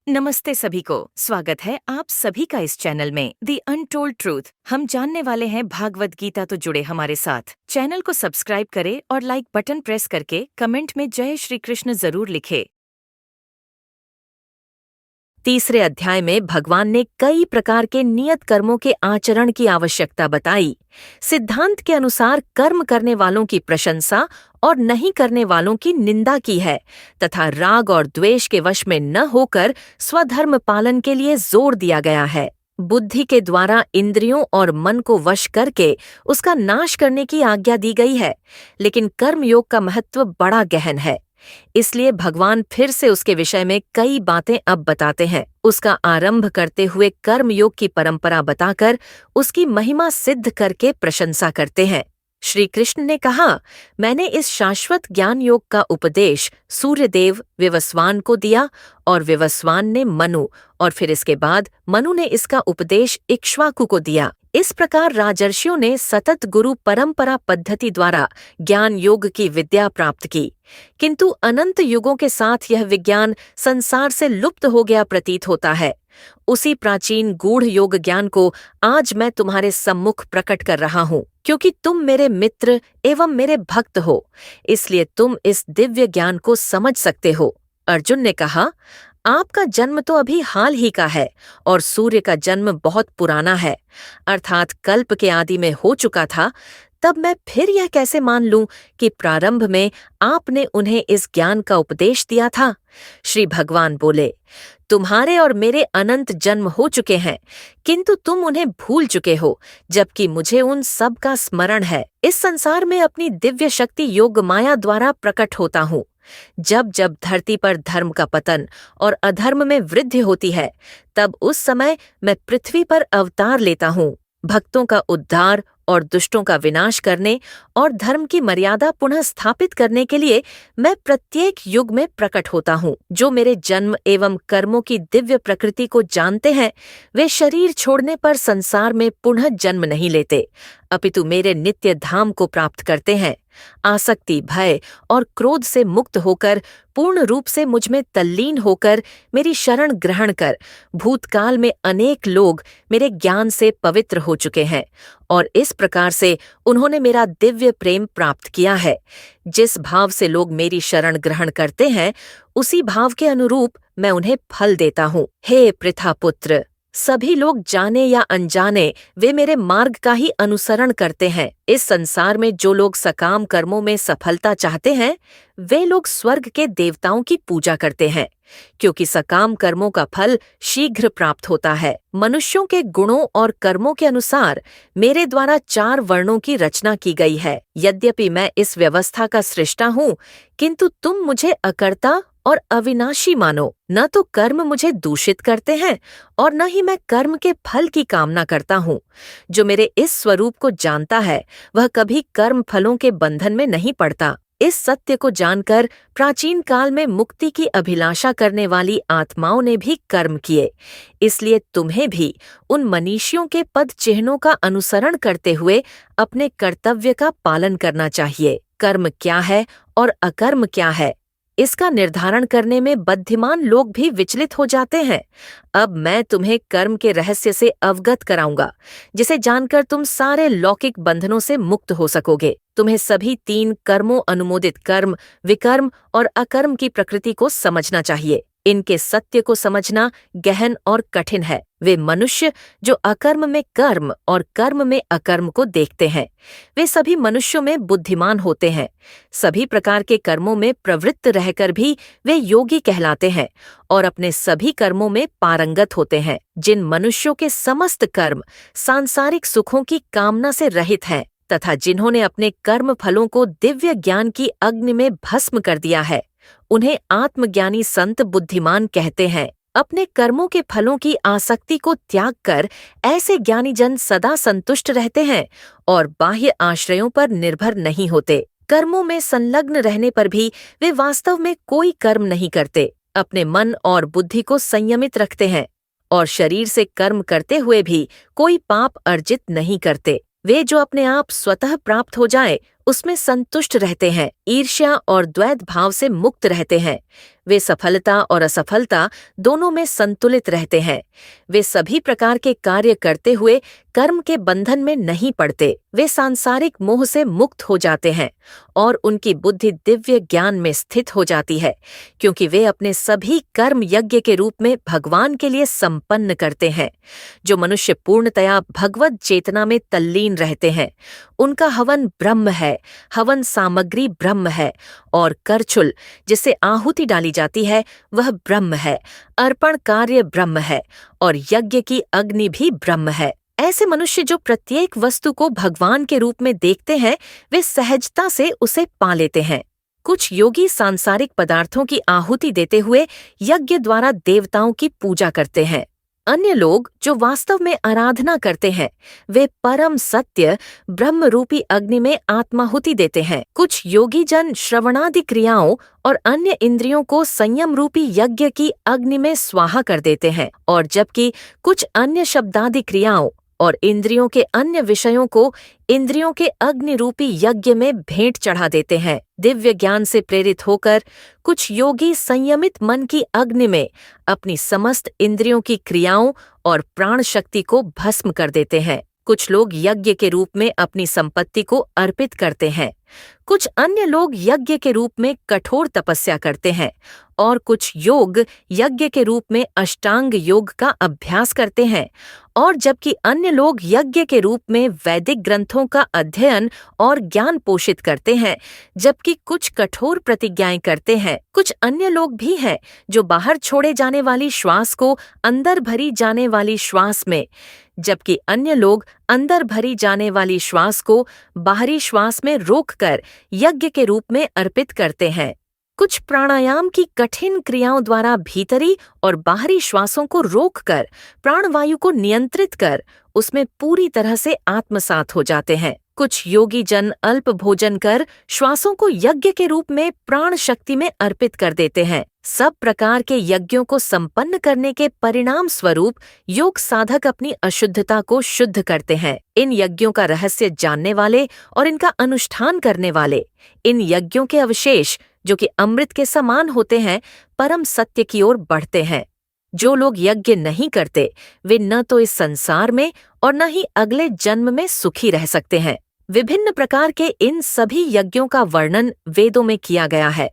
नमस्ते सभी को। स्वागत है आप सभी का इस चैनल में द अनटोल्ड ट्रूथ। हम जानने वाले हैं भागवत गीता, तो जुड़े हमारे साथ। चैनल को सब्सक्राइब करें और लाइक बटन प्रेस करके कमेंट में जय श्री कृष्ण जरूर लिखें। तीसरे अध्याय में भगवान ने कई प्रकार के नियत कर्मों के आचरण की आवश्यकता बताई। सिद्धांत के अनुसार कर्म करने वालों की प्रशंसा और नहीं करने वालों की निंदा की है तथा राग और द्वेष के वश में न होकर स्वधर्म पालन के लिए जोर दिया गया है। बुद्धि के द्वारा इंद्रियों और मन को वश करके उसका नाश करने की आज्ञा दी गई है, लेकिन कर्मयोग का महत्व बड़ा गहन है। इसलिए भगवान फिर से उसके विषय में कई बातें अब बताते हैं। उसका आरंभ करते हुए कर्मयोग की परंपरा बताकर उसकी महिमा सिद्ध करके प्रशंसा करते हैं। श्री कृष्ण ने कहा, मैंने इस शाश्वत ज्ञान योग का उपदेश सूर्यदेव विवस्वान को दिया और विवस्वान ने मनु, और फिर इसके बाद मनु ने इसका उपदेश इक्ष्वाकु को दिया। इस प्रकार राजर्षियों ने सतत गुरु परंपरा पद्धति द्वारा ज्ञान योग की विद्या प्राप्त की, किंतु अनंत युगों के साथ यह विज्ञान संसार से लुप्त हो गया प्रतीत होता है। उसी प्राचीन गूढ़ योग ज्ञान को आज मैं तुम्हारे सम्मुख प्रकट कर रहा हूँ, क्योंकि तुम मेरे मित्र एवं मेरे भक्त हो, इसलिए तुम इस दिव्य ज्ञान को समझ सकते हो। अर्जुन ने कहा, आपका जन्म तो अभी हाल ही का है और सूर्य का जन्म बहुत पुराना है, अर्थात कल्प के आदि में हो चुका था। तब मैं फिर यह कैसे मान लूं कि प्रारंभ में आपने उन्हें इस ज्ञान का उपदेश दिया था? श्री भगवान बोले, तुम्हारे और मेरे अनंत जन्म हो चुके हैं, किंतु तुम उन्हें भूल चुके हो, जबकि मुझे उन सब का स्मरण है। इस संसार में अपनी दिव्य शक्ति योग माया द्वारा प्रकट होता हूँ। जब जब धरती पर धर्म का पतन और अधर्म में वृद्धि होती है, तब उस समय मैं पृथ्वी पर अवतार लेता हूँ। भक्तों का उद्धार और दुष्टों का विनाश करने और धर्म की मर्यादा पुनः स्थापित करने के लिए मैं प्रत्येक युग में प्रकट होता हूँ। जो मेरे जन्म एवं कर्मों की दिव्य प्रकृति को जानते हैं, वे शरीर छोड़ने पर संसार में पुनः जन्म नहीं लेते, अपितु मेरे नित्य धाम को प्राप्त करते हैं। आसक्ति, भय और क्रोध से मुक्त होकर पूर्ण रूप से मुझ में तल्लीन होकर मेरी शरण ग्रहण कर भूतकाल में अनेक लोग मेरे ज्ञान से पवित्र हो चुके हैं और इस प्रकार से उन्होंने मेरा दिव्य प्रेम प्राप्त किया है। जिस भाव से लोग मेरी शरण ग्रहण करते हैं, उसी भाव के अनुरूप मैं उन्हें फल देता हूँ। हे पृथा पुत्र, सभी लोग जाने या अनजाने वे मेरे मार्ग का ही अनुसरण करते हैं। इस संसार में जो लोग सकाम कर्मों में सफलता चाहते हैं, वे लोग स्वर्ग के देवताओं की पूजा करते हैं, क्योंकि सकाम कर्मों का फल शीघ्र प्राप्त होता है। मनुष्यों के गुणों और कर्मों के अनुसार मेरे द्वारा 4 वर्णों की रचना की गई है। यद्यपि मैं इस व्यवस्था का सृष्टा हूँ, किंतु तुम मुझे अकर्ता और अविनाशी मानो। न तो कर्म मुझे दूषित करते हैं और न ही मैं कर्म के फल की कामना करता हूँ। जो मेरे इस स्वरूप को जानता है, वह कभी कर्म फलों के बंधन में नहीं पड़ता। इस सत्य को जानकर प्राचीन काल में मुक्ति की अभिलाषा करने वाली आत्माओं ने भी कर्म किए। इसलिए तुम्हें भी उन मनीषियों के पद चिन्हों का अनुसरण करते हुए अपने कर्तव्य का पालन करना चाहिए। कर्म क्या है और अकर्म क्या है, इसका निर्धारण करने में बुद्धिमान लोग भी विचलित हो जाते हैं। अब मैं तुम्हें कर्म के रहस्य से अवगत कराऊंगा, जिसे जानकर तुम सारे लौकिक बंधनों से मुक्त हो सकोगे। तुम्हें सभी 3 कर्मों अनुमोदित कर्म, विकर्म और अकर्म की प्रकृति को समझना चाहिए। इनके सत्य को समझना गहन और कठिन है। वे मनुष्य जो अकर्म में कर्म और कर्म में अकर्म को देखते हैं, वे सभी मनुष्यों में बुद्धिमान होते हैं। सभी प्रकार के कर्मों में प्रवृत्त रहकर भी वे योगी कहलाते हैं और अपने सभी कर्मों में पारंगत होते हैं। जिन मनुष्यों के समस्त कर्म सांसारिक सुखों की कामना से रहित हैं तथा जिन्होंने अपने कर्म फलों को दिव्य ज्ञान की अग्नि में भस्म कर दिया है, उन्हें आत्मज्ञानी संत बुद्धिमान कहते हैं। अपने कर्मों के फलों की आसक्ति को त्याग कर ऐसे ज्ञानी जन सदा संतुष्ट रहते हैं और बाह्य आश्रयों पर निर्भर नहीं होते। कर्मों में संलग्न रहने पर भी वे वास्तव में कोई कर्म नहीं करते, अपने मन और बुद्धि को संयमित रखते हैं और शरीर से कर्म करते हुए भी कोई पाप अर्जित नहीं करते। वे जो अपने आप स्वतः प्राप्त हो जाए, उसमें संतुष्ट रहते हैं। ईर्ष्या और द्वैत भाव से मुक्त रहते हैं। वे सफलता और असफलता दोनों में संतुलित रहते हैं। वे सभी प्रकार के कार्य करते हुए कर्म के बंधन में नहीं पड़ते। वे सांसारिक मोह से मुक्त हो जाते हैं और उनकी बुद्धि दिव्य ज्ञान में स्थित हो जाती है, क्योंकि वे अपने सभी कर्म यज्ञ के रूप में भगवान के लिए संपन्न करते हैं। जो मनुष्य पूर्णतया भगवत चेतना में तल्लीन रहते हैं, उनका हवन ब्रह्म है, हवन सामग्री ब्रह्म है, और करछुल जिससे आहुति डाली जाती है वह ब्रह्म है, अर्पण कार्य ब्रह्म है, और यज्ञ की अग्नि भी ब्रह्म है। ऐसे मनुष्य जो प्रत्येक वस्तु को भगवान के रूप में देखते हैं, वे सहजता से उसे पा लेते हैं। कुछ योगी सांसारिक पदार्थों की आहुति देते हुए यज्ञ द्वारा देवताओं की पूजा करते हैं। अन्य लोग जो वास्तव में आराधना करते हैं, वे परम सत्य ब्रह्म रूपी अग्नि में आत्माहुति देते हैं। कुछ योगी जन श्रवणादि क्रियाओं और अन्य इंद्रियों को संयम रूपी यज्ञ की अग्नि में स्वाहा कर देते हैं, और जबकि कुछ अन्य शब्दादि क्रियाओं और इंद्रियों के अन्य विषयों को इंद्रियों के अग्नि रूपी यज्ञ में भेंट चढ़ा देते हैं। दिव्य ज्ञान से प्रेरित होकर कुछ योगी संयमित मन की अग्नि में अपनी समस्त इंद्रियों की क्रियाओं और प्राण शक्ति को भस्म कर देते हैं। कुछ लोग यज्ञ के रूप में अपनी संपत्ति को अर्पित करते हैं। कुछ अन्य लोग यज्ञ के रूप में कठोर तपस्या करते हैं, और कुछ योग यज्ञ के रूप में अष्टांग योग का अभ्यास करते हैं, और जबकि अन्य लोग यज्ञ के रूप में वैदिक ग्रंथों का अध्ययन और ज्ञान पोषित करते हैं, जबकि कुछ कठोर प्रतिज्ञाएं करते हैं। कुछ अन्य लोग भी हैं जो बाहर छोड़े जाने वाली श्वास को अंदर भरी जाने वाली श्वास में, जबकि अन्य लोग अंदर भरी जाने वाली श्वास को बाहरी श्वास में रोककर यज्ञ के रूप में अर्पित करते हैं। कुछ प्राणायाम की कठिन क्रियाओं द्वारा भीतरी और बाहरी श्वासों को रोककर प्राणवायु को नियंत्रित कर उसमें पूरी तरह से आत्मसात हो जाते हैं। कुछ योगी जन अल्प भोजन कर श्वासों को यज्ञ के रूप में प्राण शक्ति में अर्पित कर देते हैं। सब प्रकार के यज्ञों को संपन्न करने के परिणाम स्वरूप योग साधक अपनी अशुद्धता को शुद्ध करते हैं। इन यज्ञों का रहस्य जानने वाले और इनका अनुष्ठान करने वाले इन यज्ञों के अवशेष, जो कि अमृत के समान होते हैं, परम सत्य की ओर बढ़ते हैं। जो लोग यज्ञ नहीं करते, वे न तो इस संसार में और न ही अगले जन्म में सुखी रह सकते हैं। विभिन्न प्रकार के इन सभी यज्ञों का वर्णन वेदों में किया गया है,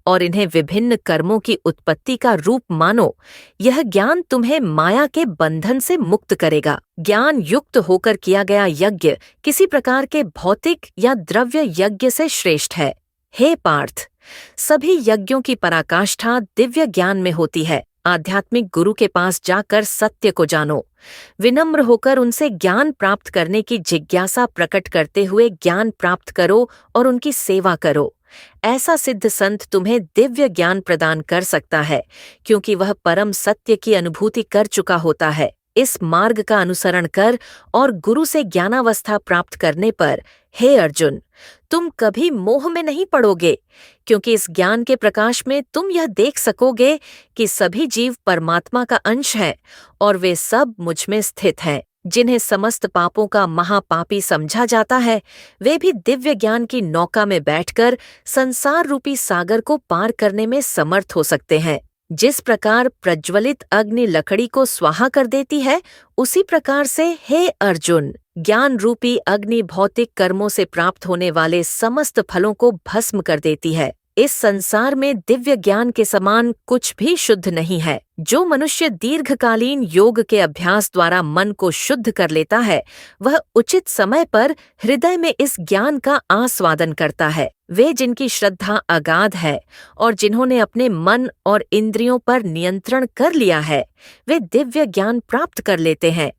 और इन्हें विभिन्न कर्मों की उत्पत्ति का रूप मानो। यह ज्ञान तुम्हें माया के बंधन से मुक्त करेगा। ज्ञान युक्त होकर किया गया यज्ञ किसी प्रकार के भौतिक या द्रव्य यज्ञ से श्रेष्ठ है। हे पार्थ, सभी यज्ञों की पराकाष्ठा दिव्य ज्ञान में होती है। आध्यात्मिक गुरु के पास जाकर सत्य को जानो। विनम्र होकर उनसे ज्ञान प्राप्त करने की जिज्ञासा प्रकट करते हुए ज्ञान प्राप्त करो और उनकी सेवा करो। ऐसा सिद्ध संत तुम्हें दिव्य ज्ञान प्रदान कर सकता है, क्योंकि वह परम सत्य की अनुभूति कर चुका होता है। इस मार्ग का अनुसरण कर और गुरु से ज्ञानावस्था प्राप्त करने पर, हे अर्जुन, तुम कभी मोह में नहीं पड़ोगे, क्योंकि इस ज्ञान के प्रकाश में तुम यह देख सकोगे कि सभी जीव परमात्मा का अंश हैं और वे सब मुझ में स्थित हैं। जिन्हें समस्त पापों का महापापी समझा जाता है, वे भी दिव्य ज्ञान की नौका में बैठकर संसार रूपी सागर को पार करने में समर्थ हो सकते हैं। जिस प्रकार प्रज्वलित अग्नि लकड़ी को स्वाहा कर देती है, उसी प्रकार से, हे अर्जुन, ज्ञान रूपी अग्नि भौतिक कर्मों से प्राप्त होने वाले समस्त फलों को भस्म कर देती है। इस संसार में दिव्य ज्ञान के समान कुछ भी शुद्ध नहीं है। जो मनुष्य दीर्घकालीन योग के अभ्यास द्वारा मन को शुद्ध कर लेता है, वह उचित समय पर हृदय में इस ज्ञान का आस्वादन करता है। वे जिनकी श्रद्धा अगाध है और जिन्होंने अपने मन और इंद्रियों पर नियंत्रण कर लिया है, वे दिव्य ज्ञान प्राप्त कर लेते हैं।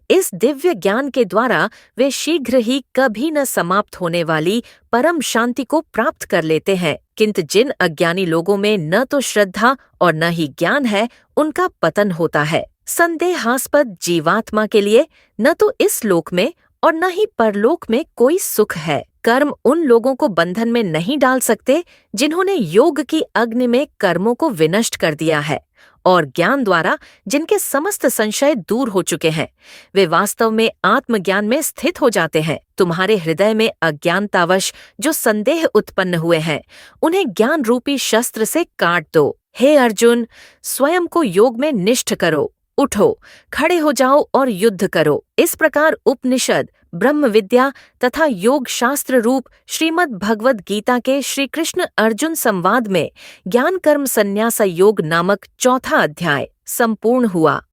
इस दिव्य ज्ञान के द्वारा वे शीघ्र ही कभी न समाप्त होने वाली परम शांति को प्राप्त कर लेते हैं। किंतु जिन अज्ञानी लोगों में न तो श्रद्धा और न ही ज्ञान है, उनका पतन होता है। संदेहास्पद जीवात्मा के लिए न तो इस लोक में और न ही परलोक में कोई सुख है। कर्म उन लोगों को बंधन में नहीं डाल सकते जिन्होंने योग की अग्नि में कर्मों को विनष्ट कर दिया है और ज्ञान द्वारा जिनके समस्त संशय दूर हो चुके हैं, वे वास्तव में आत्मज्ञान में स्थित हो जाते हैं। तुम्हारे हृदय में अज्ञानतावश जो संदेह उत्पन्न हुए हैं, उन्हें ज्ञान रूपी शस्त्र से काट दो। हे अर्जुन, स्वयं को योग में निष्ठ करो, उठो, खड़े हो जाओ और युद्ध करो। इस प्रकार उपनिषद, ब्रह्म विद्या तथा योग शास्त्र रूप श्रीमद् भगवद गीता के श्री कृष्ण अर्जुन संवाद में ज्ञान कर्म संन्यास योग नामक चौथा अध्याय संपूर्ण हुआ।